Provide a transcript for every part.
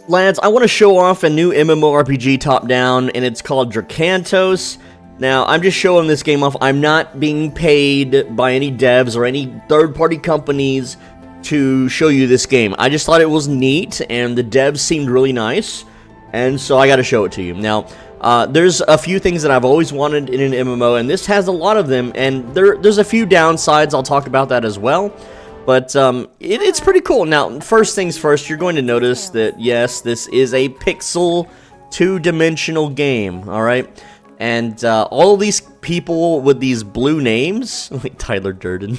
Lads, I want to show off a new MMORPG top-down, and it's called Drakantos. Now, I'm just showing this game off. I'm not being paid by any devs or any third-party companies to show you this game. I just thought it was neat, and the devs seemed really nice, and so I got to show it to you. Now, there's a few things that I've always wanted in an MMO, and this has a lot of them, and there's a few downsides. I'll talk about that as well. But it's pretty cool. Now, first things first, you're going to notice that, yes, this is a pixel, two-dimensional game, alright? And all of these people with these blue names, like Tyler Durden,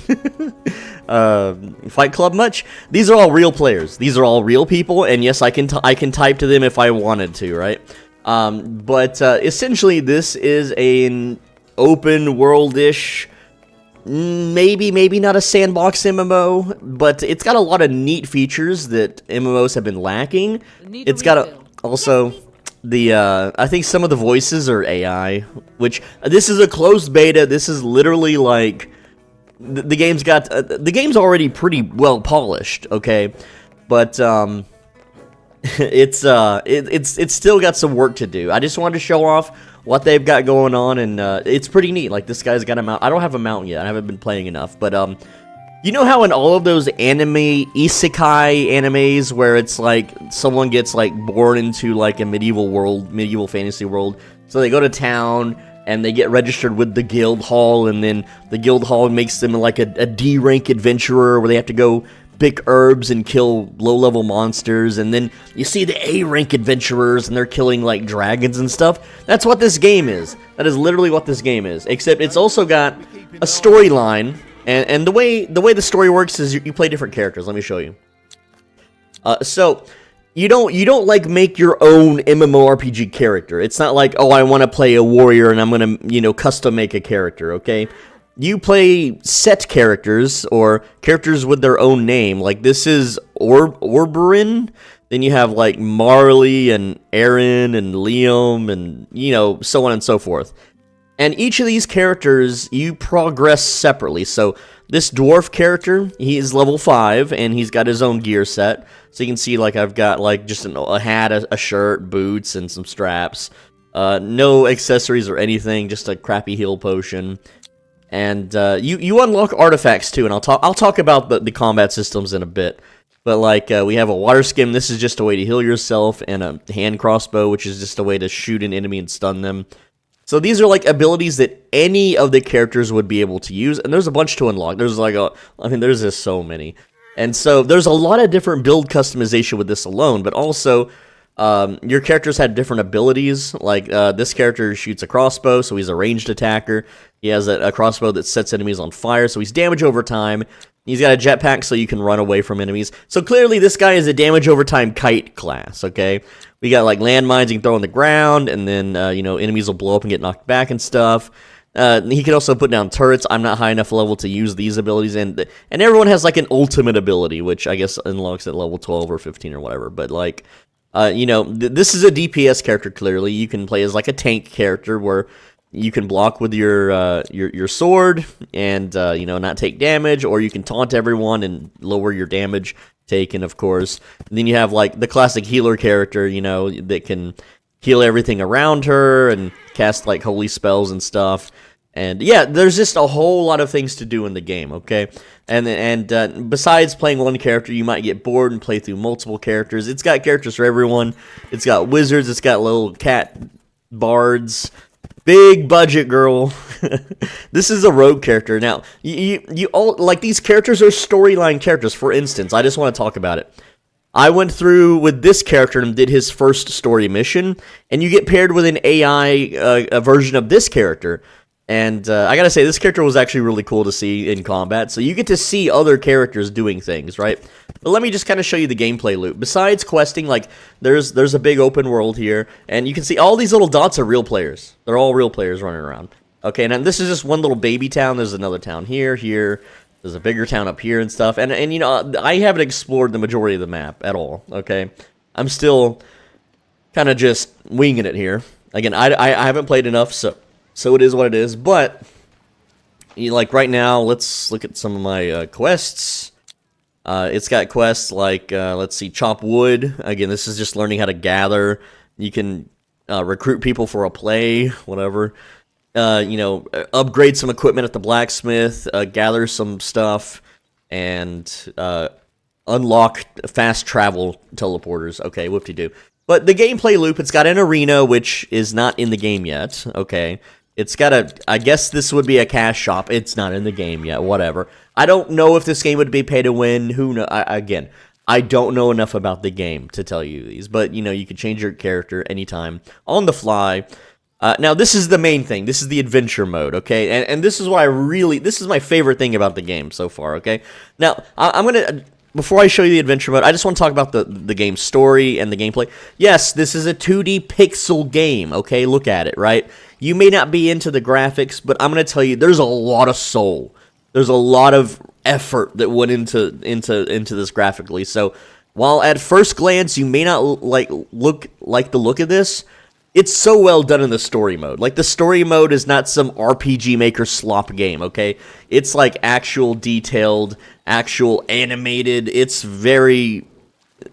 Fight Club much? These are all real players. These are all real people, and yes, I can type to them if I wanted to, right? But essentially, this is an open world-ish, maybe not a sandbox MMO, but it's got a lot of neat features that MMOs have been lacking. It's got also the I think some of the voices are AI, which this is a closed beta. This is literally like the game's got the game's already pretty well polished, okay, but it's still got some work to do. I just wanted to show off what they've got going on, and it's pretty neat. Like, this guy's got a mount. I don't have a mount yet. I haven't been playing enough, but you know how in all of those anime isekai animes where it's like someone gets like born into like a medieval fantasy world, so they go to town and they get registered with the guild hall, and then the guild hall makes them like a D rank adventurer where they have to go pick herbs and kill low-level monsters, and then you see the A-rank adventurers, and they're killing, like, dragons and stuff. That's what this game is. That is literally what this game is, except it's also got a storyline, and the way the story works is you play different characters. Let me show you. So, you don't, like, make your own MMORPG character. It's not like, oh, I want to play a warrior, and I'm gonna, you know, custom make a character, okay? You play set characters, or characters with their own name. Like, this is Orberin. Then you have, like, Marley, and Aaron, and Liam, and, you know, so on and so forth. And each of these characters, you progress separately. So, this dwarf character, he is level 5, and he's got his own gear set. So you can see, like, I've got, like, just a hat, a shirt, boots, and some straps. No accessories or anything, just a crappy heal potion. And you unlock artifacts too, and I'll talk about the combat systems in a bit. But like we have a water skim. This is just a way to heal yourself, and a hand crossbow, which is just a way to shoot an enemy and stun them. So these are like abilities that any of the characters would be able to use, and there's a bunch to unlock. There's like there's just so many, and so there's a lot of different build customization with this alone. But also, your characters had different abilities. Like this character shoots a crossbow, so he's a ranged attacker. He has a crossbow that sets enemies on fire, so he's damage over time. He's got a jetpack, so you can run away from enemies. So clearly, this guy is a damage over time kite class, okay? We got, like, landmines you can throw on the ground, and then, you know, enemies will blow up and get knocked back and stuff. He can also put down turrets. I'm not high enough level to use these abilities, and everyone has, like, an ultimate ability, which I guess unlocks at level 12 or 15 or whatever, but, like, you know, this is a DPS character, clearly. You can play as, like, a tank character where you can block with your sword and, you know, not take damage, or you can taunt everyone and lower your damage taken, of course. And then you have, like, the classic healer character, you know, that can heal everything around her and cast, like, holy spells and stuff. And, yeah, there's just a whole lot of things to do in the game, okay? And besides playing one character, you might get bored and play through multiple characters. It's got characters for everyone. It's got wizards. It's got little cat bards. Big budget, girl. This is a rogue character. Now, you all, like, these characters are storyline characters. For instance, I just want to talk about it. I went through with this character and did his first story mission, and you get paired with an AI a version of this character. And I gotta say, this character was actually really cool to see in combat. So you get to see other characters doing things, right? But let me just kind of show you the gameplay loop. Besides questing, like, there's a big open world here, and you can see all these little dots are real players. They're all real players running around. Okay, and this is just one little baby town. There's another town here. There's a bigger town up here and stuff. And you know, I haven't explored the majority of the map at all, okay? I'm still kind of just winging it here. Again, I haven't played enough, so it is what it is, but, like, right now, let's look at some of my quests. It's got quests like, let's see, chop wood. Again, this is just learning how to gather. You can recruit people for a play, whatever. Upgrade some equipment at the blacksmith, gather some stuff, and unlock fast travel teleporters. Okay, whoop-de-doo. But the gameplay loop, it's got an arena, which is not in the game yet. Okay. It's got a, I guess this would be a cash shop. It's not in the game yet, whatever. I don't know if this game would be pay to win. Who knows? Again, I don't know enough about the game to tell you these. But, you can change your character anytime on the fly. Now, this is the main thing. This is the adventure mode, okay? And this is what this is my favorite thing about the game so far, okay? Now, I'm going to, before I show you the adventure mode, I just want to talk about the game's story and the gameplay. Yes, this is a 2D pixel game, okay? Look at it, right? You may not be into the graphics, but I'm going to tell you, there's a lot of soul. There's a lot of effort that went into this graphically. So, while at first glance you may not like the look of this, it's so well done in the story mode. Like, the story mode is not some RPG Maker slop game, okay? It's like actual detailed, actual animated. It's very...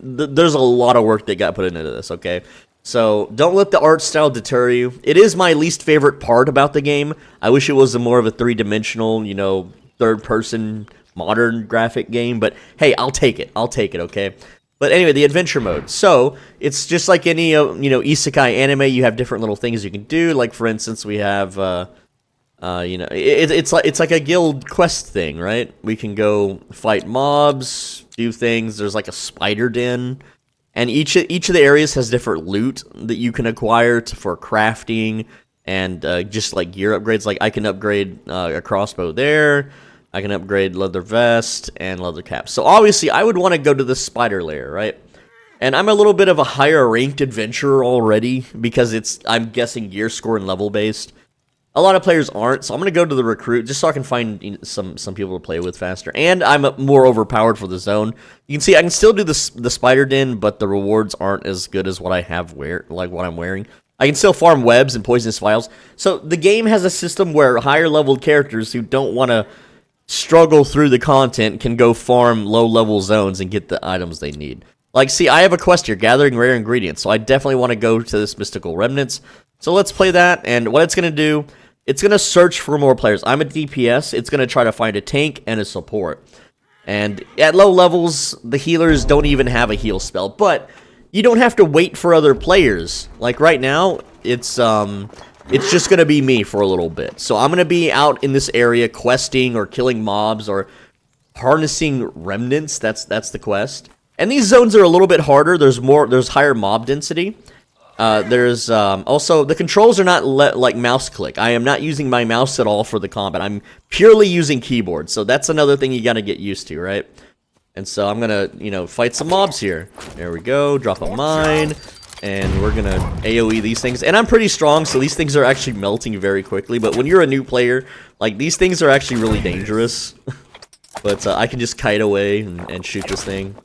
There's a lot of work that got put into this, okay? So, don't let the art style deter you. It is my least favorite part about the game. I wish it was more of a three-dimensional, third-person, modern graphic game. But, hey, I'll take it. Okay? But anyway, the adventure mode. So, it's just like any, isekai anime. You have different little things you can do. Like, for instance, we have, it's like a guild quest thing, right? We can go fight mobs, do things. There's like a spider den. And each of the areas has different loot that you can acquire for crafting and just like gear upgrades. Like, I can upgrade a crossbow there. I can upgrade leather vest and leather cap. So obviously, I would want to go to the spider lair, right? And I'm a little bit of a higher ranked adventurer already because I'm guessing gear score and level based. A lot of players aren't, so I'm going to go to the recruit just so I can find some people to play with faster. And I'm more overpowered for the zone. You can see I can still do the spider den, but the rewards aren't as good as what I have what I'm wearing. I can still farm webs and poisonous vials. So the game has a system where higher leveled characters who don't want to struggle through the content can go farm low level zones and get the items they need. Like, see, I have a quest here, gathering rare ingredients, so I definitely want to go to this mystical remnants. So let's play that, and what it's going to do, it's going to search for more players. I'm a DPS. It's going to try to find a tank and a support. And at low levels, the healers don't even have a heal spell. But you don't have to wait for other players. Like right now, it's just going to be me for a little bit. So I'm going to be out in this area questing or killing mobs or harnessing remnants. That's the quest. And these zones are a little bit harder. There's higher mob density. There's also, the controls are not like mouse click. I am not using my mouse at all for the combat. I'm purely using keyboard. So that's another thing you got to get used to, right? And so I'm going to, fight some mobs here. There we go. Drop a mine. And we're going to AoE these things. And I'm pretty strong, so these things are actually melting very quickly. But when you're a new player, like, these things are actually really dangerous. But I can just kite away and shoot this thing.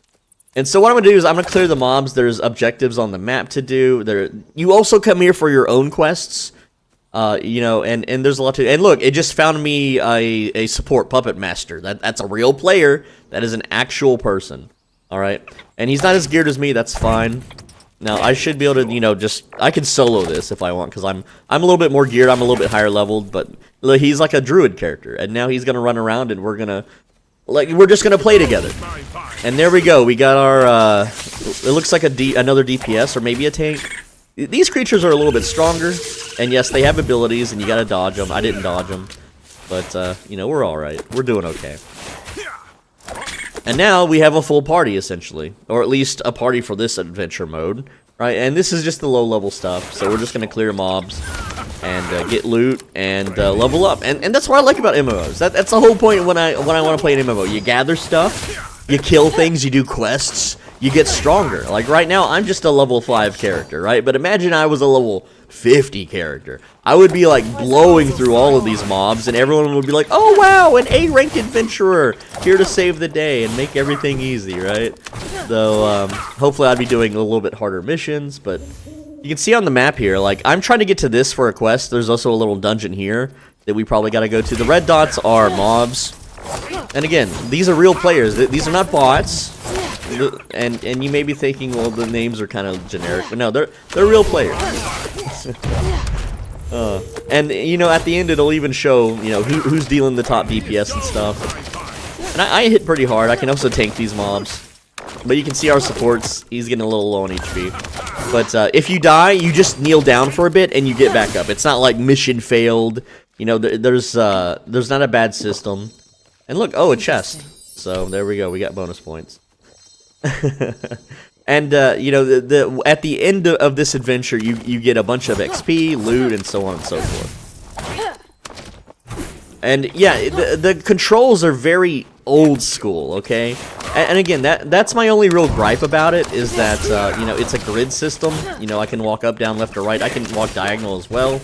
And so what I'm going to do is I'm going to clear the mobs. There's objectives on the map to do. You also come here for your own quests. And there's a lot to... And look, it just found me a support puppet master. That's a real player. That is an actual person. Alright? And he's not as geared as me. That's fine. Now, I should be able to, I can solo this if I want, because I'm a little bit more geared. I'm a little bit higher leveled, but look, he's like a druid character. And now he's going to run around and we're just going to play together. And there we go. We got our, it looks like another DPS or maybe a tank. These creatures are a little bit stronger. And yes, they have abilities and you got to dodge them. I didn't dodge them. But, we're alright. We're doing okay. And now we have a full party, essentially. Or at least a party for this adventure mode. Right? And this is just the low-level stuff. So we're just going to clear mobs. And get loot. And level up. And that's what I like about MMOs. That's the whole point when I want to play an MMO. You gather stuff. You kill things. You do quests. You get stronger. Like right now, I'm just a level 5 character. Right? But imagine I was a level 50 character. I would be like blowing through all of these mobs and everyone would be like, oh wow, an A-ranked adventurer here to save the day and make everything easy, right? Though hopefully I'd be doing a little bit harder missions, but you can see on the map here, like I'm trying to get to this for a quest. There's also a little dungeon here that we probably got to go to. The red dots are mobs. And again, these are real players. These are not bots. And you may be thinking, well, the names are kind of generic, but no, they're real players. And you know, at the end, it'll even show who's dealing the top DPS and stuff. And I hit pretty hard. I can also tank these mobs. But you can see our supports. He's getting a little low on HP. But if you die, you just kneel down for a bit and you get back up. It's not like mission failed. You know, there's not a bad system. And look, oh, a chest. So there we go. We got bonus points. And you know, at the end of this adventure, you get a bunch of XP, loot, and so on and so forth. And yeah, the controls are very old school. Okay, and again, that's my only real gripe about it is that you know, it's a grid system. You know, I can walk up, down, left, or right. I can walk diagonal as well.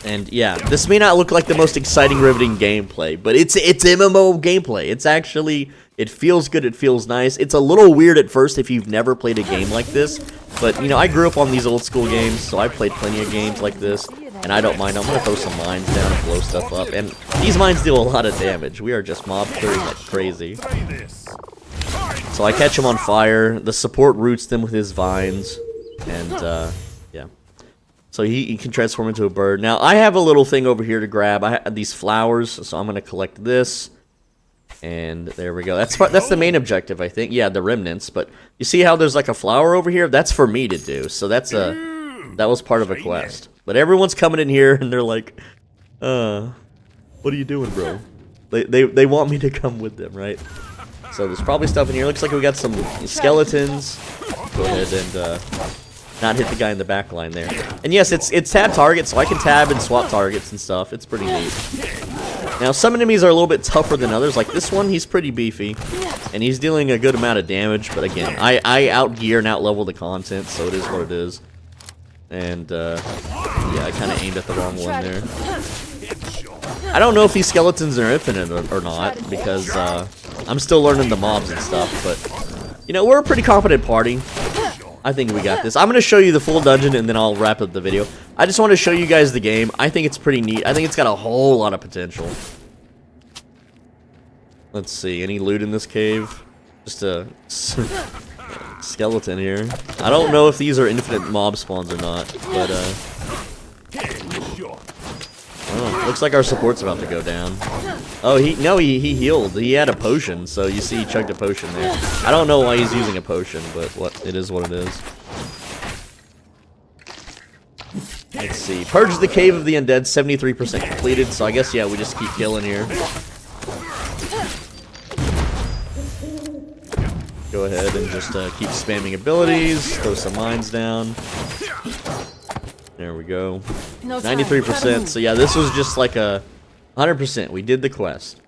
And yeah, this may not look like the most exciting, riveting gameplay, but it's MMO gameplay. It's actually, it feels good, it feels nice. It's a little weird at first if you've never played a game like this, but you know, I grew up on these old school games, so I played plenty of games like this, and I don't mind. I'm gonna throw some mines down and blow stuff up, and these mines deal a lot of damage. We are just mob clearing like crazy. So I catch them on fire, the support roots them with his vines, and yeah. So he can transform into a bird. Now, I have a little thing over here to grab. I have these flowers, so I'm going to collect this. And there we go. That's the main objective, I think. Yeah, the remnants. But you see how there's like a flower over here? That's for me to do. So that was part of a quest. But everyone's coming in here, and they're like, what are you doing, bro? They want me to come with them, right? So there's probably stuff in here. Looks like we got some skeletons. Go ahead and not hit the guy in the back line there. And yes, it's tab target, so I can tab and swap targets and stuff. It's pretty neat. Now, some enemies are a little bit tougher than others. Like this one, he's pretty beefy, and he's dealing a good amount of damage. But again, I outgear and outlevel the content, so it is what it is. And yeah, I kind of aimed at the wrong one there. I don't know if these skeletons are infinite or not, because I'm still learning the mobs and stuff. But you know, we're a pretty competent party. I think we got this. I'm going to show you the full dungeon, and then I'll wrap up the video. I just want to show you guys the game. I think it's pretty neat. I think it's got a whole lot of potential. Let's see. Any loot in this cave? Just a skeleton here. I don't know if these are infinite mob spawns or not, but oh, looks like our support's about to go down. Oh, he healed. He had a potion, so you see he chugged a potion there. I don't know why he's using a potion, but it is what it is. Let's see. Purge the Cave of the Undead, 73% completed, so I guess, yeah, we just keep killing here. Go ahead and just keep spamming abilities, throw some mines down. There we go. 93%. So yeah, this was just like a 100%. We did the quest.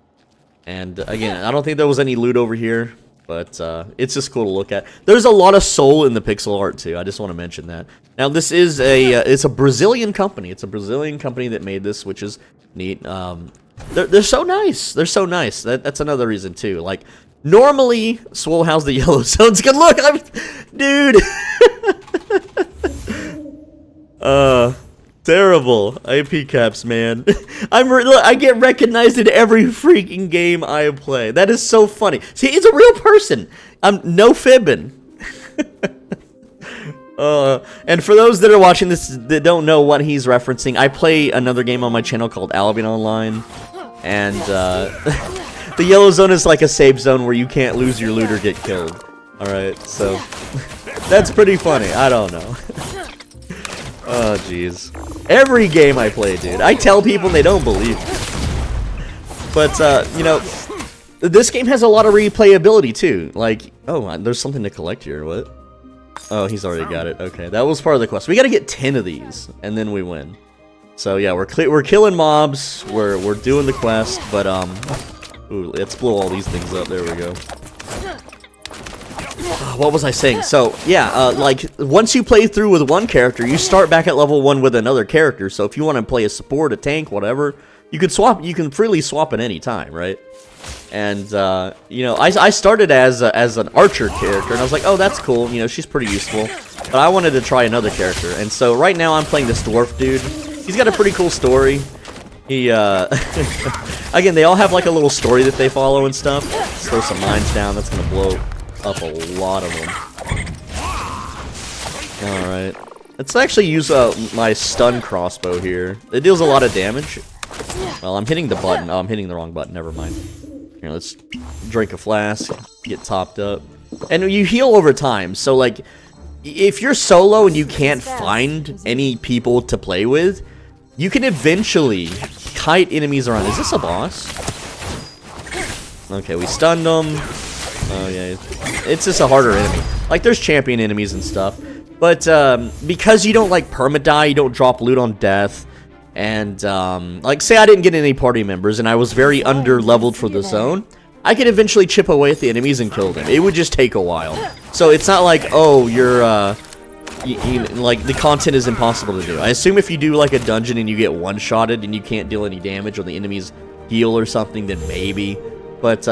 And again, I don't think there was any loot over here, but it's just cool to look at. There's a lot of soul in the pixel art too. I just want to mention that. Now this is it's a Brazilian company. It's a Brazilian company that made this, which is neat. They're so nice. They're so nice. That's another reason too. Like normally, Swole, how's the yellow zone's good? Look, dude. Terrible IP caps, man. I get recognized in every freaking game I play. That is so funny. See, it's a real person. I'm no fibbing. And for those that are watching this that don't know what he's referencing, I play another game on my channel called Albion Online, and the yellow zone is like a safe zone where you can't lose your loot or get killed. All right, so that's pretty funny. I don't know. Oh, jeez. Every game I play, dude. I tell people and they don't believe me. But, you know, this game has a lot of replayability, too. Like, oh, there's something to collect here. What? Oh, he's already got it. Okay, that was part of the quest. We gotta get 10 of these, and then we win. So, yeah, we're killing mobs. We're doing the quest, but, ooh, let's blow all these things up. There we go. What was I saying? So, yeah, like, once you play through with one character, you start back at level 1 with another character. So if you want to play a support, a tank, whatever, you can freely swap at any time, right? And, you know, I started as an archer character, and I was like, oh, that's cool, you know, she's pretty useful. But I wanted to try another character, and so right now I'm playing this dwarf dude. He's got a pretty cool story. He, again, they all have like a little story that they follow and stuff. Let's throw some mines down. That's gonna blow up a lot of them. Alright. Let's actually use my stun crossbow here. It deals a lot of damage. Well, I'm hitting the button. Oh, I'm hitting the wrong button. Never mind. Here, let's drink a flask. Get topped up. And you heal over time. So, like, if you're solo and you can't find any people to play with, you can eventually kite enemies around. Is this a boss? Okay, we stunned them. Oh, yeah. It's just a harder enemy. Like, there's champion enemies and stuff. But, because you don't, like, perma-die, you don't drop loot on death, and, like, say I didn't get any party members, and I was very under-leveled for the zone, I could eventually chip away at the enemies and kill them. It would just take a while. So it's not like, oh, you're, like, the content is impossible to do. I assume if you do, like, a dungeon and you get one-shotted and you can't deal any damage or the enemies heal or something, then maybe. But,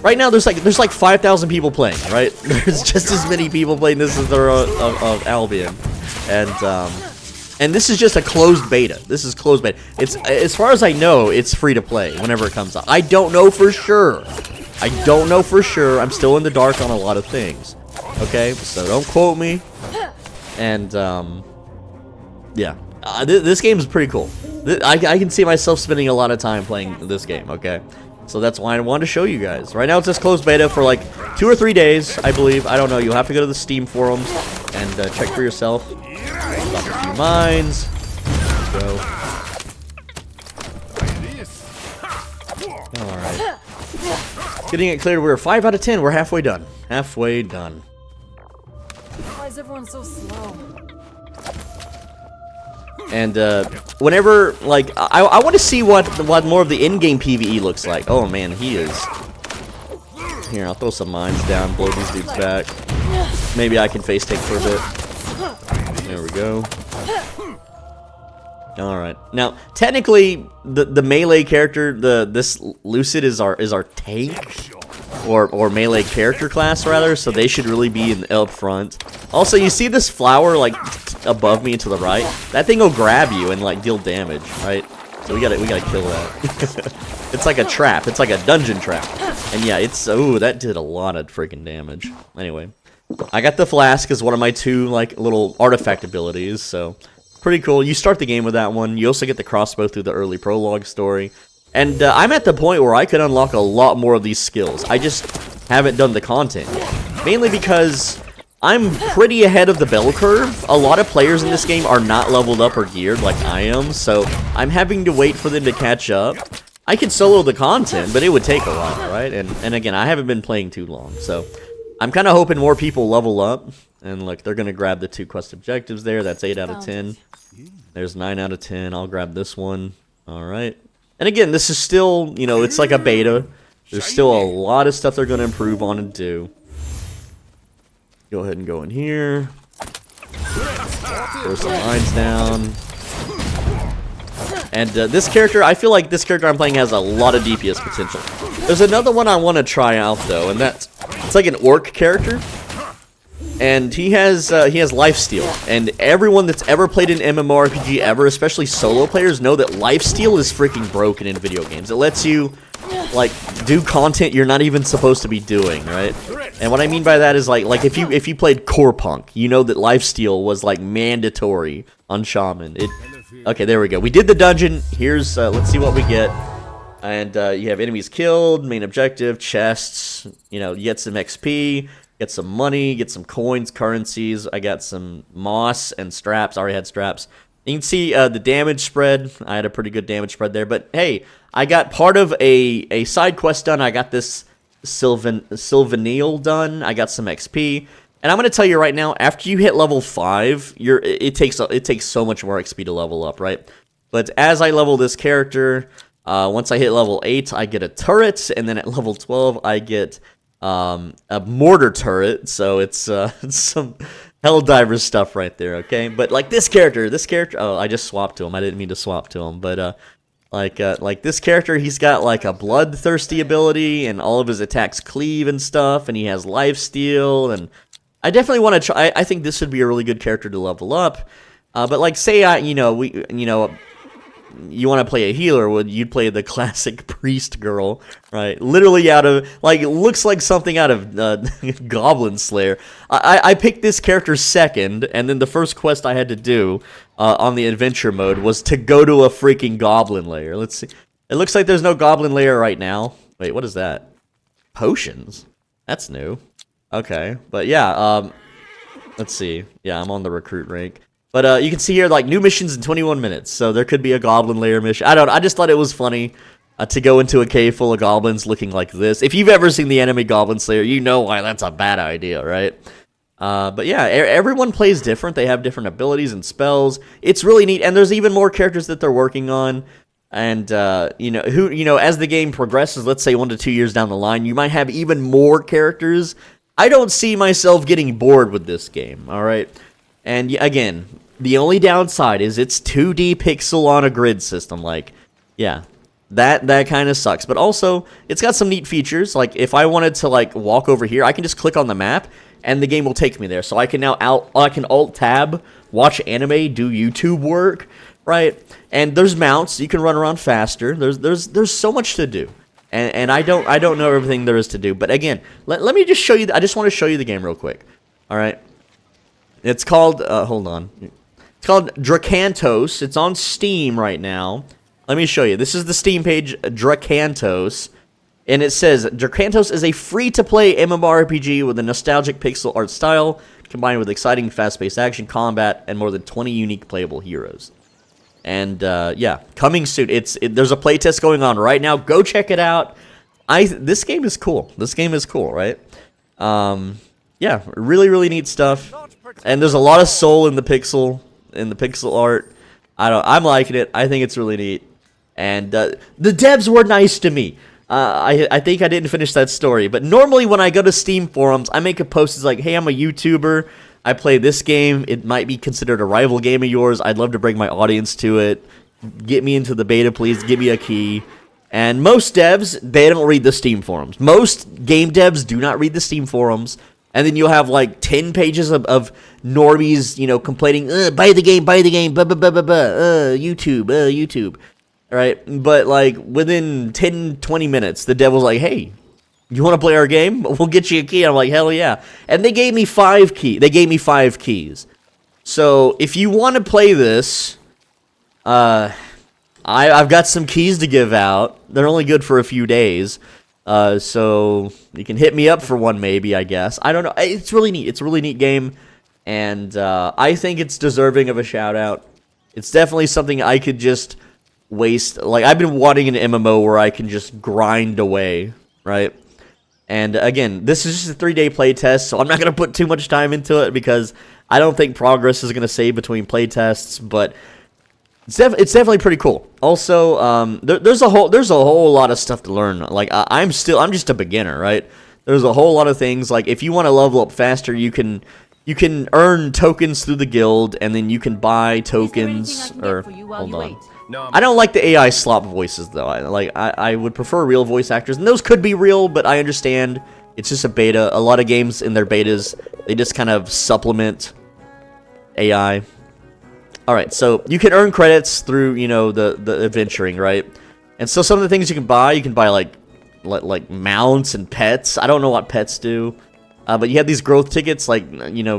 right now there's like 5,000 people playing, right? There's just as many people playing this as there are of Albion. And this is just a closed beta. This is closed beta. It's, as far as I know, it's free to play whenever it comes out. I don't know for sure. I don't know for sure. I'm still in the dark on a lot of things. Okay? So don't quote me. And, yeah. This game is pretty cool. I can see myself spending a lot of time playing this game, okay? So that's why I wanted to show you guys. Right now it's just closed beta for like 2 or 3 days, I believe. I don't know. You'll have to go to the Steam forums and check for yourself. Drop a few mines. Let's go. Alright. Getting it cleared. We're 5 out of 10. We're halfway done. Halfway done. Why is everyone so slow? And whenever, like, I want to see what more of the in-game PvE looks like. Oh man, he is. Here, I'll throw some mines down, blow these dudes back. Maybe I can face take for a bit. There we go. All right. Now, technically, the melee character, this Lucid is our tank. Or melee character class, rather, so they should really be up front. Also, you see this flower, like, above me and to the right? That thing will grab you and, like, deal damage, right? So we gotta kill that. It's like a trap. It's like a dungeon trap. And yeah, it's, ooh, that did a lot of freaking damage. Anyway, I got the flask as one of my 2, like, little artifact abilities, so pretty cool. You start the game with that one. You also get the crossbow through the early prologue story. And I'm at the point where I could unlock a lot more of these skills. I just haven't done the content yet. Mainly because I'm pretty ahead of the bell curve. A lot of players in this game are not leveled up or geared like I am, so I'm having to wait for them to catch up. I could solo the content, but it would take a while, right? And again, I haven't been playing too long, so I'm kind of hoping more people level up. And look, they're going to grab the 2 quest objectives there. That's 8 out of 10. There's 9 out of 10. I'll grab this one. All right. And again, this is still, you know, it's like a beta. There's still a lot of stuff they're going to improve on and do. Go ahead and go in here. Throw some lines down. And this character, I feel like this character I'm playing has a lot of DPS potential. There's another one I want to try out, though, and it's like an orc character. And he has lifesteal, and everyone that's ever played an MMORPG ever, especially solo players, know that lifesteal is freaking broken in video games. It lets you, like, do content you're not even supposed to be doing, right? And what I mean by that is, like if you played Core Punk, you know that lifesteal was, like, mandatory on Shaman. Okay, there we go. We did the dungeon. Here's, let's see what we get. And you have enemies killed, main objective, chests, you know, you get some XP. Get some money, get some coins, currencies. I got some moss and straps. I already had straps. You can see the damage spread. I had a pretty good damage spread there. But hey, I got part of a side quest done. I got this Sylvanil done. I got some XP. And I'm going to tell you right now, after you hit level 5, it takes so much more XP to level up, right? But as I level this character, once I hit level 8, I get a turret. And then at level 12, I get a mortar turret, so it's some Helldiver stuff right there, okay? But like this character, oh, I just swapped to him. I didn't mean to swap to him, but like this character, he's got like a bloodthirsty ability, and all of his attacks cleave and stuff, and he has lifesteal, and I definitely want to try. I think this would be a really good character to level up. But like, say you want to play a healer, you'd play the classic priest girl, right? Literally out of, like, it looks like something out of Goblin Slayer. I picked this character second, and then the first quest I had to do on the adventure mode was to go to a freaking goblin lair. Let's see. It looks like there's no goblin lair right now. Wait, what is that? Potions? That's new. Okay, but yeah, let's see. Yeah, I'm on the recruit rank. But you can see here, like, new missions in 21 minutes. So there could be a goblin lair mission. I just thought it was funny to go into a cave full of goblins looking like this. If you've ever seen the anime Goblin Slayer, you know why that's a bad idea, right? But yeah, everyone plays different. They have different abilities and spells. It's really neat, and there's even more characters that they're working on. And as the game progresses, let's say 1 to 2 years down the line, you might have even more characters. I don't see myself getting bored with this game. All right, and again, the only downside is it's 2D pixel on a grid system. Like, yeah. That kind of sucks, but also it's got some neat features. Like if I wanted to like walk over here, I can just click on the map and the game will take me there. So I can now alt tab, watch anime, do YouTube work, right? And there's mounts, you can run around faster. There's so much to do, and I don't know everything there is to do. But again, let me just show you. I just want to show you the game real quick. All right, it's called hold on, it's called Drakantos. It's on Steam right now. Let me show you. This is the Steam page, Drakantos, and it says, Drakantos is a free-to-play MMORPG with a nostalgic pixel art style, combined with exciting fast-paced action, combat, and more than 20 unique playable heroes. And, yeah, coming soon. There's a playtest going on right now. Go check it out. This game is cool. This game is cool, right? Yeah, really, really neat stuff. And there's a lot of soul in the pixel art. I'm liking it. I think it's really neat. And the devs were nice to me. I think I didn't finish that story. But normally when I go to Steam forums, I make a post that's like, hey, I'm a YouTuber. I play this game. It might be considered a rival game of yours. I'd love to bring my audience to it. Get me into the beta, please. Give me a key. And most devs, they don't read the Steam forums. Most game devs do not read the Steam forums. And then you'll have like 10 pages of normies, complaining, buy the game, YouTube. All right, but like within 10, 20 minutes, the devil's like, hey, you want to play our game? We'll get you a key. I'm like, hell yeah. And they gave me 5 keys. They gave me 5 keys. So if you want to play this, I've got some keys to give out. They're only good for a few days. So you can hit me up for one maybe, I guess. I don't know. It's really neat. It's a really neat game. And I think it's deserving of a shout out. It's definitely something I could just waste. Like, I've been wanting an MMO where I can just grind away, right? And again, this is just a 3-day playtest, so I'm not going to put too much time into it because I don't think progress is going to save between playtests, but it's definitely pretty cool. Also, there's a whole lot of stuff to learn. Like, I'm just a beginner, right? There's a whole lot of things. Like, if you want to level up faster, you can earn tokens through the guild, and then you can buy tokens. Hold on. I don't like the AI slop voices though. I would prefer real voice actors, and those could be real, but I understand it's just a beta. A lot of games in their betas, they just kind of supplement AI. All right, so you can earn credits through the adventuring, right? And so some of the things you can buy like mounts and pets. I don't know what pets do, but you have these growth tickets. Like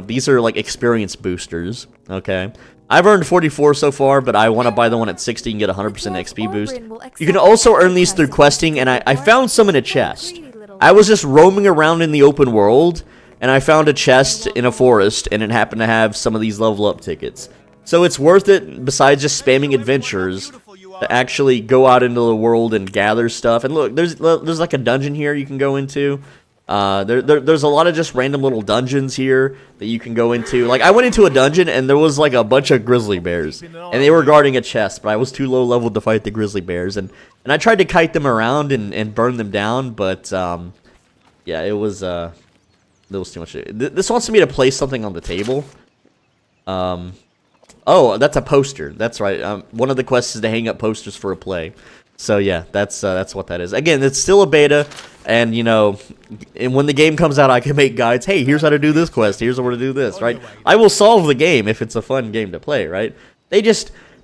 these are like experience boosters. Okay. I've earned 44 so far, but I want to buy the one at 60 and get 100% XP boost. You can also earn these through questing, and I found some in a chest. I was just roaming around in the open world, and I found a chest in a forest, and it happened to have some of these level up tickets. So it's worth it, besides just spamming adventures, to actually go out into the world and gather stuff. And look, there's like a dungeon here you can go into. There's a lot of just random little dungeons here that you can go into. Like, I went into a dungeon and there was like a bunch of grizzly bears, and they were guarding a chest, but I was too low level to fight the grizzly bears, and I tried to kite them around and burn them down, but yeah, it was too much. This wants me to place something on the table. Oh, that's a poster. That's right. One of the quests is to hang up posters for a play. So yeah, that's what that is. Again, it's still a beta, and and when the game comes out, I can make guides. Hey, here's how to do this quest. Here's how to do this. Right? I will solve the game if it's a fun game to play. Right? They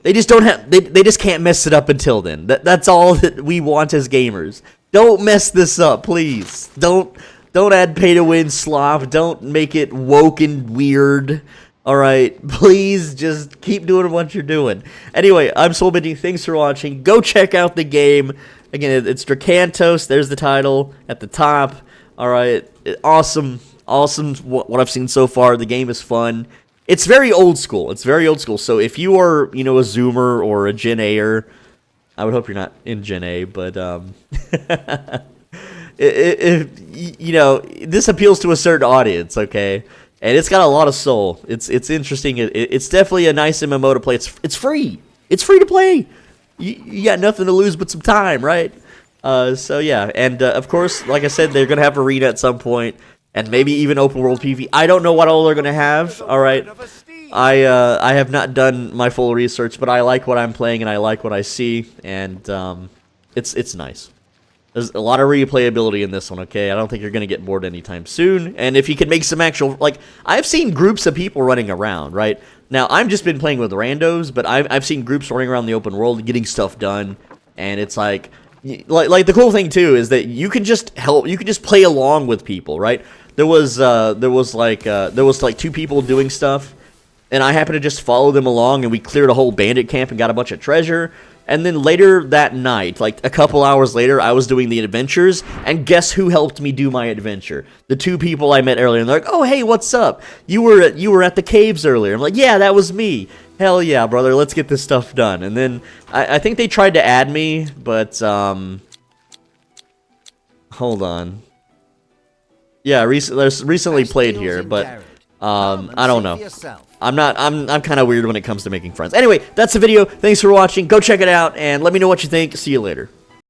They just don't have, they just can't mess it up until then. That's all that we want as gamers. Don't mess this up, please. Don't add pay to win slop. Don't make it woke and weird. Alright, please just keep doing what you're doing. Anyway, I'm Soulbending. Thanks for watching. Go check out the game. Again, it's Drakantos. There's the title at the top. Alright, awesome what I've seen so far. The game is fun. It's very old school. So if you are, you know, a Zoomer or a Gen A-er, I would hope you're not in Gen A, but you know, this appeals to a certain audience, okay? And it's got a lot of soul. It's interesting. It's definitely a nice MMO to play. It's free. It's free to play. You got nothing to lose but some time, right? So yeah, and of course, like I said, they're gonna have arena at some point, and maybe even open world PvP. I don't know what all they're gonna have. All right, I have not done my full research, but I like what I'm playing and I like what I see, and it's nice. There's a lot of replayability in this one, okay? I don't think you're going to get bored anytime soon. And if you can make some actual... Like, I've seen groups of people running around, right? Now, I've just been playing with randos, but I've seen groups running around the open world getting stuff done. And it's like the cool thing, too, is that you can just help... You can just play along with people, right? There was like 2 people doing stuff. And I happened to just follow them along, and we cleared a whole bandit camp and got a bunch of treasure. And then later that night, like a couple hours later, I was doing the adventures, and guess who helped me do my adventure? The 2 people I met earlier, and they're like, "Oh, hey, what's up? You were at the caves earlier." I'm like, "Yeah, that was me." Hell yeah, brother, let's get this stuff done. And then I think they tried to add me, but hold on. Yeah, recently played here, but I don't know. I'm kind of weird when it comes to making friends. Anyway, that's the video. Thanks for watching. Go check it out, and let me know what you think. See you later.